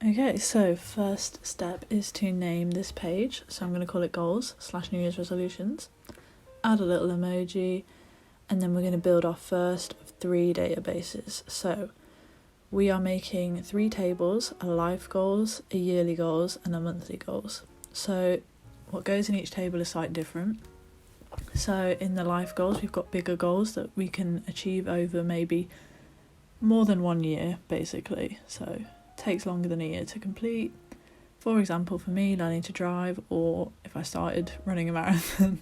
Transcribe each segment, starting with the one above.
Okay, so first step is to name this page. So I'm going to call it goals / New Year's resolutions. Add a little emoji, and then we're going to build our first of 3 databases. So we are making 3 tables: a life goals, a yearly goals, and a monthly goals. So what goes in each table is slightly different. So in the life goals, we've got bigger goals that we can achieve over maybe more than 1 year, basically. So takes longer than a year to complete. For example, for me, learning to drive, or if I started running a marathon.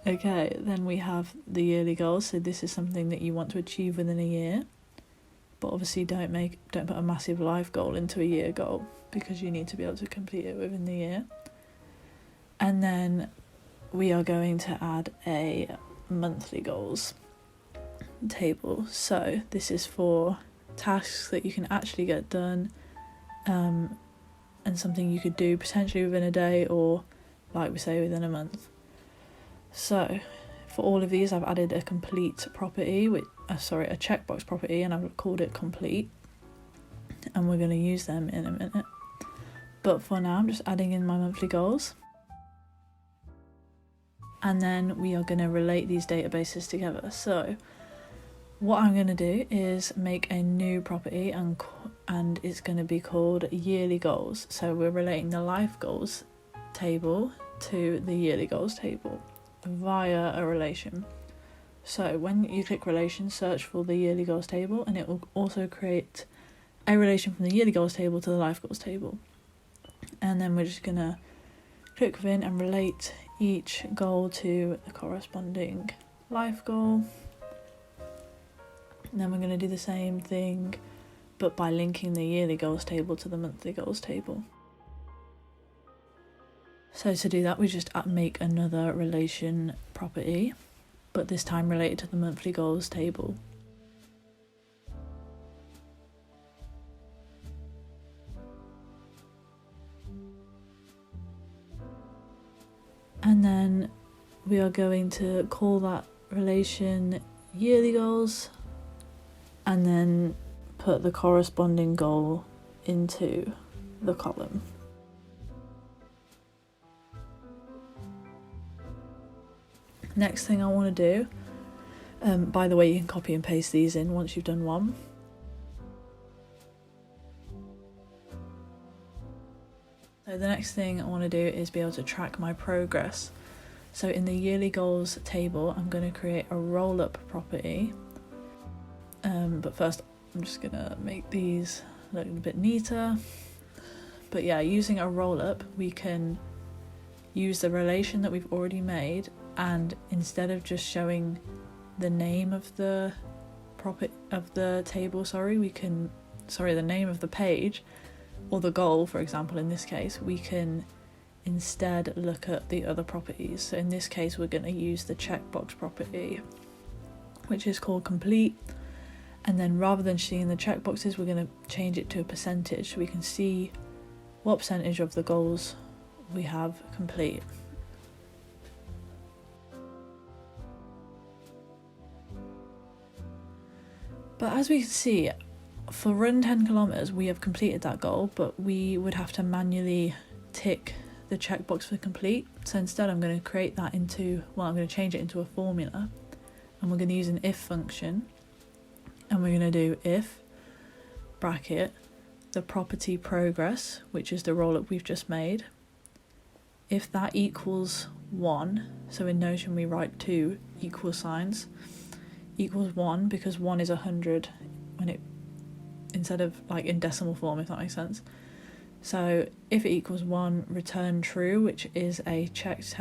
Okay, then we have the yearly goals. So this is something that you want to achieve within a year, but obviously don't put a massive life goal into a year goal, because you need to be able to complete it within the year. And then we are going to add a monthly goals table. So this is for tasks that you can actually get done, and something you could do potentially within a day, or like we say, within a month. So for all of these, I've added a complete property, a checkbox property, and I've called it complete, and we're going to use them in a minute. But for now, I'm just adding in my monthly goals, and then we are going to relate these databases together. So what I'm going to do is make a new property, and it's going to be called yearly goals. So we're relating the life goals table to the yearly goals table via a relation. So when you click relation, search for the yearly goals table, and it will also create a relation from the yearly goals table to the life goals table. And then we're just going to click within and relate each goal to the corresponding life goal. And then we're going to do the same thing, but by linking the yearly goals table to the monthly goals table. So to do that, we just make another relation property, but this time related to the monthly goals table. And then we are going to call that relation yearly goals, and then put the corresponding goal into the column. Next thing I want to do, by the way, you can copy and paste these in once you've done one. So the next thing I want to do is be able to track my progress. So in the yearly goals table, I'm going to create a roll-up property. But first, I'm just going to make these look a bit neater. But yeah, using a roll-up, we can use the relation that we've already made, and instead of just showing the name of the table, the name of the page, or the goal, for example, in this case, we can instead look at the other properties. So in this case, we're going to use the checkbox property, which is called complete. And then rather than seeing the checkboxes, we're going to change it to a percentage, so we can see what percentage of the goals we have complete. But as we can see, for run 10 kilometers, we have completed that goal, but we would have to manually tick the checkbox for complete. So instead, I'm going to change it into a formula, and we're going to use an if function, and we're going to do if bracket the property progress, which is the roll-up we've just made. If that equals 1, so in Notion we write 2 equal signs, equals 1, because 1 is 100 instead of like in decimal form, if that makes sense. So if it equals 1, return true, which is a checked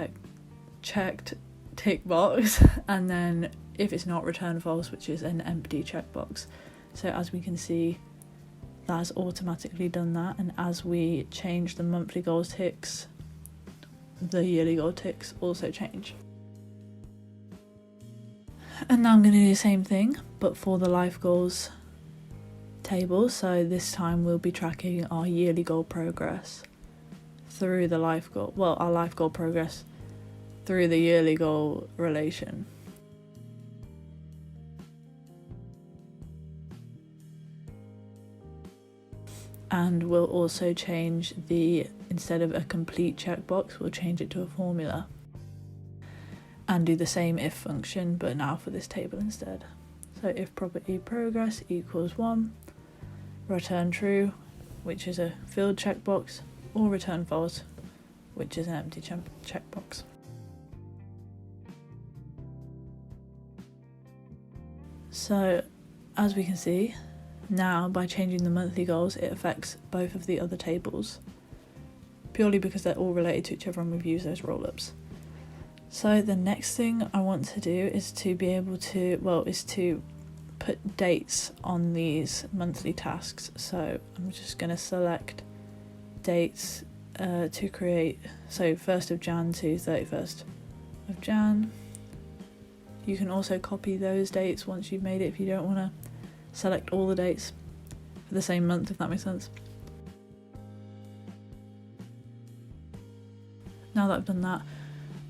tick box, and then if it's not, return false, which is an empty checkbox. So as we can see, that has automatically done that, and as we change the monthly goals ticks, the yearly goal ticks also change. And now I'm going to do the same thing, but for the life goals table. So this time we'll be tracking our yearly goal progress through the our life goal progress through the yearly goal relation. And we'll also change instead of a complete checkbox, we'll change it to a formula. And do the same if function, but now for this table instead. So if property progress equals 1, return true, which is a filled checkbox, or return false, which is an empty checkbox. So as we can see, now by changing the monthly goals, it affects both of the other tables, purely because they're all related to each other and we've used those rollups. So the next thing I want to do is to be able to, is to put dates on these monthly tasks. So I'm just going to select dates to create, so 1st of Jan to 31st of Jan. You can also copy those dates once you've made it if you don't want to select all the dates for the same month, if that makes sense. Now that I've done that,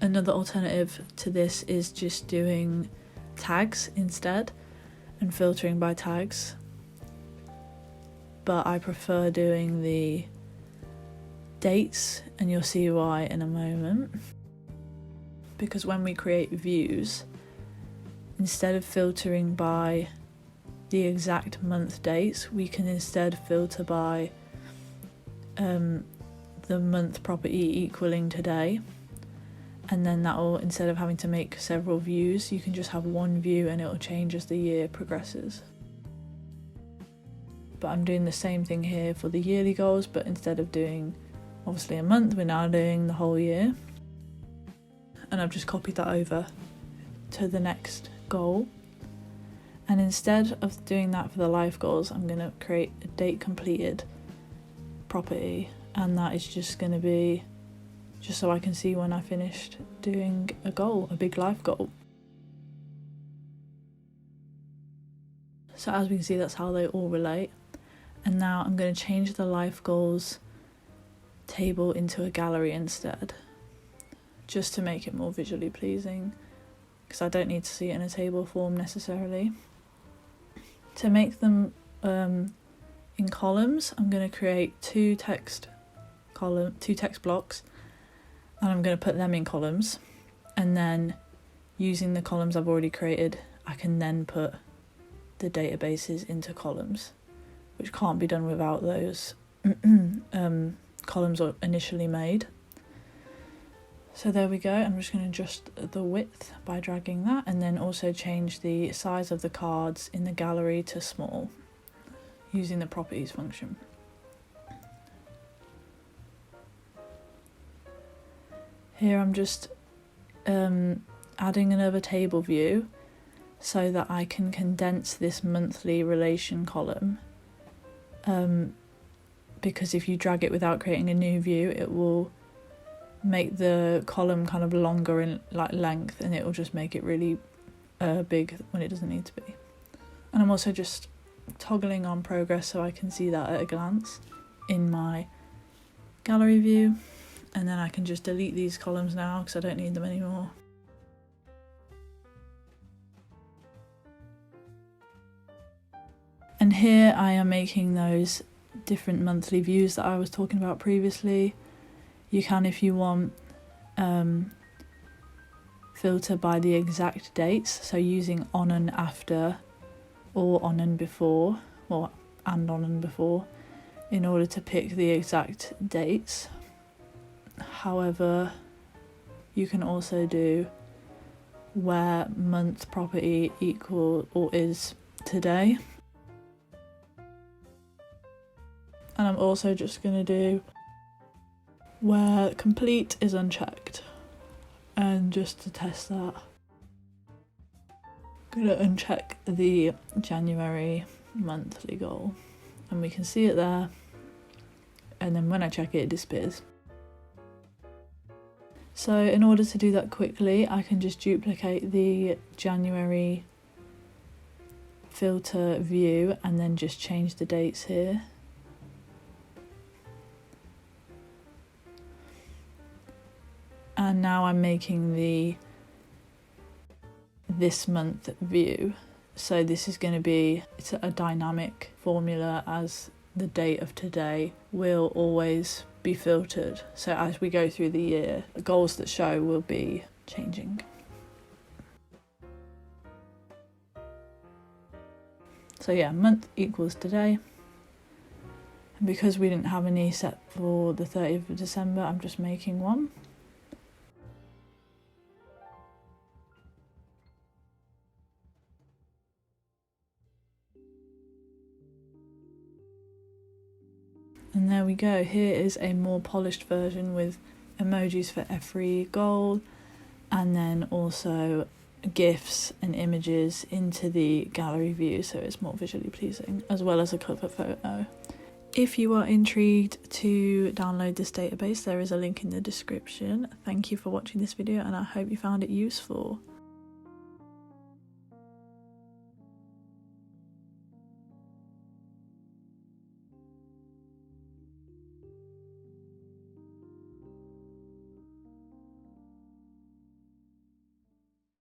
another alternative to this is just doing tags instead and filtering by tags, but I prefer doing the dates, and you'll see why in a moment. Because when we create views, instead of filtering by the exact month dates, we can instead filter by the month property equaling today, and then that will, instead of having to make several views, you can just have one view and it will change as the year progresses. But I'm doing the same thing here for the yearly goals, but instead of doing obviously a month, we're now doing the whole year. And I've just copied that over to the next goal. And instead of doing that for the life goals, I'm going to create a date completed property, and that is just going to be just so I can see when I finished doing a goal, a big life goal. So as we can see, that's how they all relate. And now I'm going to change the life goals table into a gallery instead, just to make it more visually pleasing, because I don't need to see it in a table form necessarily. To make them in columns, I'm going to create two text blocks, and I'm going to put them in columns, and then using the columns I've already created, I can then put the databases into columns, which can't be done without those columns initially made. So there we go. I'm just going to adjust the width by dragging that, and then also change the size of the cards in the gallery to small using the properties function. Here I'm just adding another table view so that I can condense this monthly relation column, because if you drag it without creating a new view, it will make the column kind of longer in length, and it will just make it really big when it doesn't need to be. And I'm also just toggling on progress so I can see that at a glance in my gallery view, and then I can just delete these columns now because I don't need them anymore. And here I am making those different monthly views that I was talking about previously. You can, if you want, filter by the exact dates, so using on and after, or on and before, and on and before, in order to pick the exact dates. However, you can also do where month property equal or is today. And I'm also just going to do where complete is unchecked, and just to test that, I'm going to uncheck the January monthly goal, and we can see it there, and then when I check it, it disappears. So in order to do that quickly, I can just duplicate the January filter view and then just change the dates here. And now I'm making this month view. So this is going to be, it's a dynamic formula as the date of today will always be filtered. So as we go through the year, the goals that show will be changing. So yeah, month equals today. And because we didn't have any set for the 30th of December, I'm just making one. And there we go. Here is a more polished version with emojis for every goal, and then also GIFs and images into the gallery view, so it's more visually pleasing, as well as a cover photo. If you are intrigued to download this database, there is a link in the description. Thank you for watching this video, and I hope you found it useful.